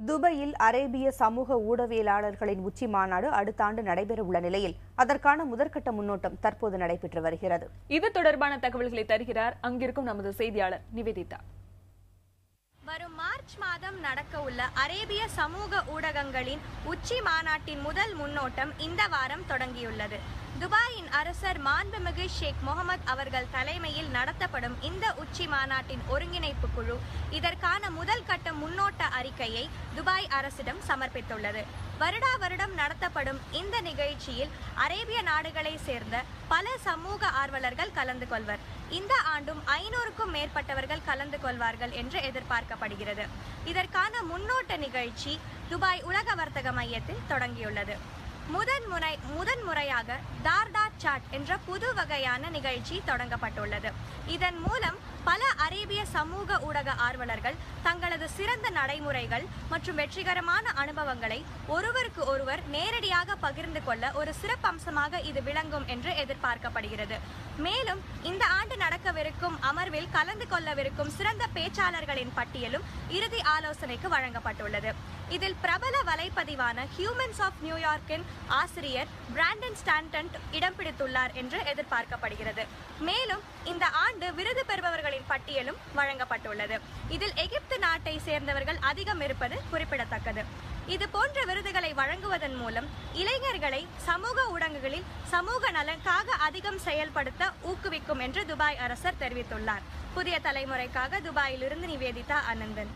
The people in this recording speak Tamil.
துபாயில் அரேபிய சமூக ஊடகவியலாளர்களின் உச்சி மாநாடு அடுத்த ஆண்டு நடைபெறவுள்ள நிலையில் அதற்கான முதற்கட்ட முன்னோட்டம் தற்போது நடைபெற்று வருகிறது. இது தொடர்பான தகவல்களை தருகிறார் அங்கிருக்கும் நமது செய்தியாளர் நிவேதிதா. வரும் மார்ச் மாதம் நடக்க உள்ள அரேபிய சமூக ஊடகங்களின் உச்சி மாநாட்டின் முதல் முன்னோட்டம் இந்த வாரம் தொடங்கியுள்ளது. துபாயின் அரசர் மாண்புமிகு ஷேக் முகமது அவர்கள் தலைமையில் நடத்தப்படும் இந்த உச்சி மாநாட்டின் ஒருங்கிணைப்பு குழு இதற்கான முதல் கட்ட முன்னோட்ட அறிக்கையை துபாய் அரசிடம் சமர்ப்பித்துள்ளது. வருடா வருடம் நடத்தப்படும் இந்த நிகழ்ச்சியில் அரேபிய நாடுகளை சேர்ந்த பல சமூக ஆர்வலர்கள் கலந்து கொள்வர். இந்த ஆண்டும் 500க்கும் மேற்பட்டவர்கள் கலந்து கொள்வார்கள் என்று எதிர்பார்க்கப்படுகிறது. இதற்கான முன்னோட்ட நிகழ்ச்சி துபாய் உலக வர்த்தக மையத்தில் தொடங்கியுள்ளது. முதன்முறையாக டார்டா சாட் என்ற புது வகையான நிகழ்ச்சி தொடங்கப்பட்டுள்ளது. இதன் மூலம் பல அரேபிய சமூக ஊடக ஆர்வலர்கள் தங்களது சிறந்த நடைமுறைகள் மற்றும் வெற்றிகரமான அனுபவங்களை ஒருவருக்கு ஒருவர் நேரடியாக பகிர்ந்து கொள்ள ஒரு சிறப்பம்சமாக இது விளங்கும் என்று எதிர்பார்க்கப்படுகிறது. மேலும் இந்த ஆண்டு நடக்கவிருக்கும் அமர்வில் கலந்து கொள்ளவிருக்கும் சிறந்த பேச்சாளர்களின் பட்டியலும் இறுதி ஆலோசனைக்கு வழங்கப்பட்டுள்ளது. இதில் பிரபல வலைப்பதிவான ஹியூமன்ஸ் ஆஃப் நியூயார்க்கின் ஆசிரியர் பிராண்டன் ஸ்டாண்டன் இடம் பிடித்துள்ளார் என்று எதிர்பார்க்கப்படுகிறது. மேலும் இந்த ஆண்டு விருது பெறுபவர்களின் பட்டியலும் வழங்கப்பட்டுள்ளது. இதில் எகிப்து நாட்டை சேர்ந்தவர்கள் அதிகம் இருப்பது குறிப்பிடத்தக்கது. இது போன்ற விருதுகளை வழங்குவதன் மூலம் இளைஞர்களை சமூக ஊடகங்களில் சமூக நலனுக்காக அதிகம் செயல்படுத்த ஊக்குவிக்கும் என்று துபாய் அரசர் தெரிவித்துள்ளார். புதிய தலைமுறைக்காக துபாயிலிருந்து நிவேதிதா ஆனந்தன்.